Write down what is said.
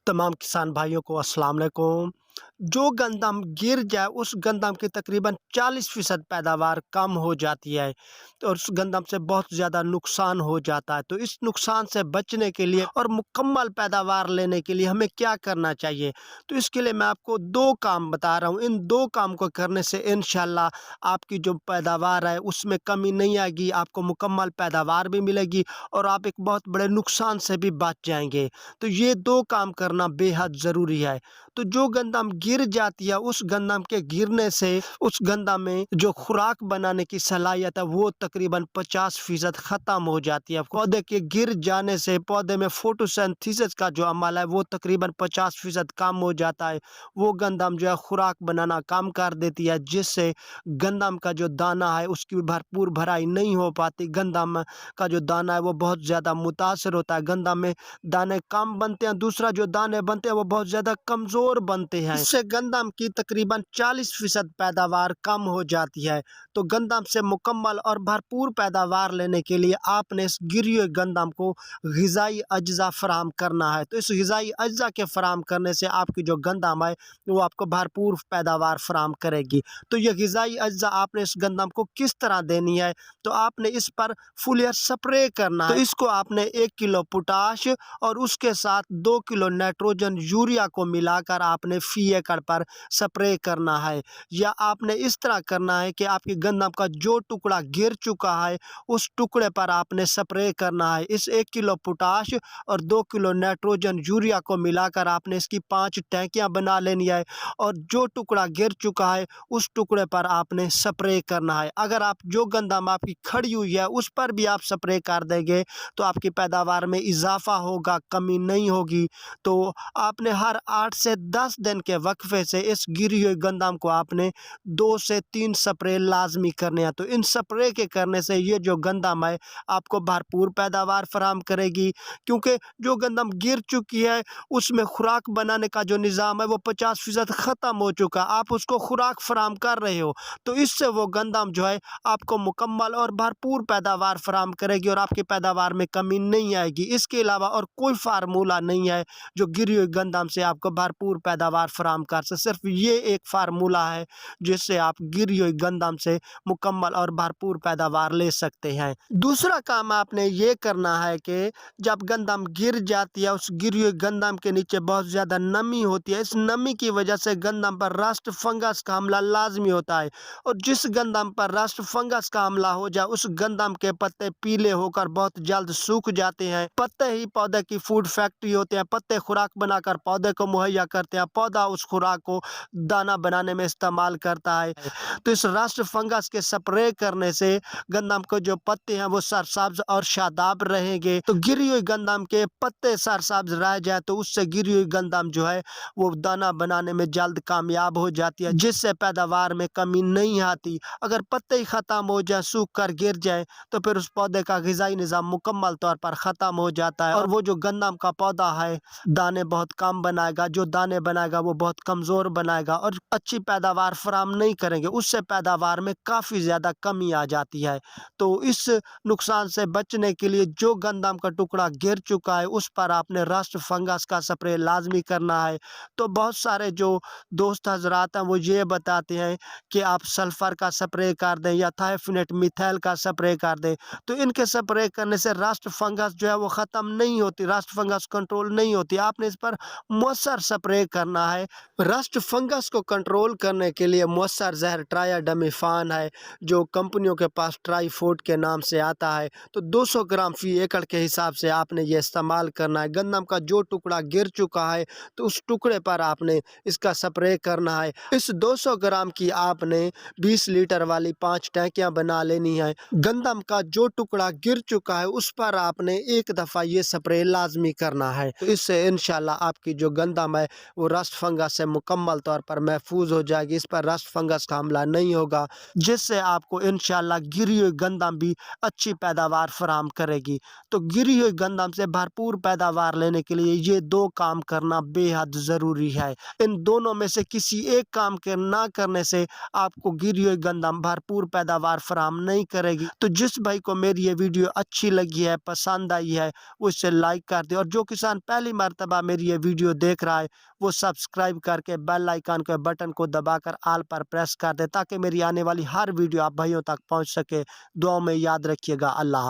तमाम किसान भाइयों को अस्सलाम वालेकुम। जो गंदम गिर जाए उस गंदम की तकरीबन 40% पैदावार कम हो जाती है। तो उस गंदम से बहुत ज़्यादा नुकसान हो जाता है। तो इस नुकसान से बचने के लिए और मुकम्मल पैदावार लेने के लिए हमें क्या करना चाहिए? तो इसके लिए मैं आपको 2 काम बता रहा हूँ। इन 2 काम को करने से इंशाअल्लाह आपकी जो पैदावार है उसमें कमी नहीं आएगी, आपको मुकम्मल पैदावार भी मिलेगी और आप एक बहुत बड़े नुकसान से भी बच जाएँगे। तो ये 2 काम करना बेहद ज़रूरी है। तो जो गंदम गिर जाती है उस गंदम के गिरने से उस गंदम में जो खुराक बनाने की सलाहियत है वो तकरीबन 50% ख़त्म हो जाती है। पौधे के गिर जाने से पौधे में फोटोसिंथेसिस का जो अमल है वो तकरीबन 50% कम हो जाता है। वो गंदम जो है खुराक बनाना कम कर देती है, जिससे गंदम का जो दाना है उसकी भरपूर भराई नहीं हो पाती। गंदम का जो दाना है वो बहुत ज़्यादा मुतासर होता है। गंदम में दाने कम बनते हैं, दूसरा जो दाने बनते हैं वो बहुत ज़्यादा कमज़ोर बनते हैं। इससे गंदम की तकरीबन 40% पैदावार कम हो जाती है। तो गंदम से मुकम्मल और भरपूर पैदावार लेने के लिए आपने इस गिरी हुई गंदम को ग़िज़ाई अज्जा फ़राहम करना है। तो इस ग़िज़ाई अज्जा के फ़राहम करने से आपकी जो गंदम है वो आपको भरपूर पैदावार फ़राहम करेगी। तो ये ग़िज़ाई अज्जा आपने इस गंदम को किस तरह देनी है? तो आपने इस पर फुलियर स्प्रे करना है। तो इसको आपने 1 किलो पोटाश और उसके साथ 2 किलो नाइट्रोजन यूरिया को मिलाकर आपने फी एकड़ पर स्प्रे करना है। या आपने इस तरह करना है कि आपकी गंदम का जो टुकड़ा गिर चुका है उस टुकड़े पर आपने स्प्रे करना है। इस 1 किलो पोटाश और 2 किलो नाइट्रोजन यूरिया को मिलाकर आपने इसकी 5 टैंकियाँ बना लेनी है और जो टुकड़ा गिर चुका है उस टुकड़े पर आपने स्प्रे करना है। अगर आप जो गंदम आपकी खड़ी हुई है उस पर भी आप स्प्रे कर देंगे तो आपकी पैदावार में इजाफा होगा, कमी नहीं होगी। तो आपने हर 8 से 10 दिन के वक्फे से इस गिरी हुई गंदम को आपने 2 से 3 स्प्रे लाजमी करने हैं। तो इन स्प्रे के करने से ये जो गंदम है आपको भरपूर पैदावार फराहम करेगी, क्योंकि जो गंदम गिर चुकी है उसमें खुराक बनाने का जो निज़ाम है वो 50% ख़त्म हो चुका। आप उसको खुराक फराहम कर रहे हो, तो इससे वो गंदम जो है आपको मुकम्मल और भरपूर पैदावार फराहम करेगी और आपकी पैदावार में कमी नहीं आएगी। इसके अलावा और कोई फार्मूला नहीं है जो गिरी हुई गंदम से आपको भरपूर पैदावार फराहम कर सके। सिर्फ ये एक फार्मूला है जिससे आप गिरी हुई गंदम से मुकम्मल और भरपूर पैदावार ले सकते हैं। दूसरा काम आपने ये करना है कि जब गंदम गिर जाती है उस गिरी हुई गंदम के नीचे बहुत ज़्यादा नमी होती है। इस नमी की वजह से गंदम पर रस्ट फंगस का हमला लाजमी होता है और जिस गंदम पर रस्ट फंगस का हमला हो जाए उस गंदम के पत्ते पीले होकर बहुत जल्द सूख जाते हैं। पत्ते ही पौधे की फूड फैक्ट्री होते हैं। पत्ते खुराक बनाकर पौधे को मुहैया करते हैं, पौधा उस खुराक को दाना बनाने में इस्तेमाल करता है। तो इस रस्ट फंगस के स्प्रे करने से गंदम के जो पत्ते हैं वो सरसब्ज और शादाब रहेंगे। तो गिरी हुई गंदम के पत्ते सरसब्ज रह जाए तो उससे गिरी हुई गंदम जो है वो दाना बनाने में जल्द कामयाब हो जाती है, जिससे पैदावार में कमी नहीं आती। अगर पत्ते ही ख़त्म हो जाए, सूख कर गिर जाए, तो फिर उस पौधे का ग़िज़ाई निज़ाम मुकम्मल तौर पर ख़त्म हो जाता है और वो जो गंदम का पौधा है दाने बहुत कम बनाएगा। जो दाने बनाएगा वो बहुत कमज़ोर बनाएगा और अच्छी पैदावार फराहम नहीं करेंगे। उससे पैदावार में काफ़ी ज़्यादा कमी आ जाती है। तो इस नुकसान से बचने के लिए जो गंदम का टुकड़ा गिर चुका है उस पर आपने रस्ट फंगस का स्प्रे लाजमी करना है। तो बहुत सारे जो दोस्त हजरात हैं वो ये बताते हैं कि आप सल्फ़र का स्प्रे कर दें या थायोफिनेट मिथाइल का स्प्रे कर दें। तो इनके स्प्रे करने से रस्ट फंगस जो है वो ख़त्म नहीं होती, रस्ट फंगस कंट्रोल नहीं होती। आपने इस पर मौसर स्प्रे करना है। रस्ट फंगस को कंट्रोल करने के लिए मौसर जहर ट्राइडामिफान है जो कंपनियों के पास ट्राइफोर्ट के नाम से आता है। तो 200 ग्राम फी एकड़ के हिसाब से आपने ये इस्तेमाल करना है। गंदम का जो टुकड़ा गिर चुका है तो उस टुकड़े पर आपने इसका स्प्रे करना है। इस 200 ग्राम की आपने 20 लीटर वाली 5 टैंकियाँ बना लेनी है। गंदम का जो टुकड़ा गिर चुका है उस पर आपने एक दफ़ा ये स्प्रे लाजमी करना है। तो इससे इंशाल्लाह आपकी जो गंदम है वो रस्ट फंगस फंगस से मुकम्मल तौर पर महफूज हो जाएगी। इस पर रस्ट फंगस का हमला नहीं होगा, जिससे आपको इंशाल्लाह गिरी हुई गंदम भी अच्छी पैदावार फराहम करेगी। तो गिरी हुई गंदम से भरपूर पैदावार लेने के लिए ये 2 काम करना बेहद ज़रूरी है। इन दोनों में से किसी एक काम के ना करने से आपको गिरी हुई गंदम भरपूर पैदावार फराहम नहीं करेगी। तो जिस भाई को मेरी ये वीडियो अच्छी लगी है, पसंद आई है, वो इसे लाइक कर दे, और जो किसान पहली मर्तबा मेरी ये वीडियो देख रहा है वो सब्सक्राइब करके बेल आइकन के बटन को दबाकर ऑल पर प्रेस कर दे, ताकि मेरी आने वाली हर वीडियो आप भाइयों तक पहुंच सके। दुआओं में याद रखिएगा। अल्लाह हाफ़िज़।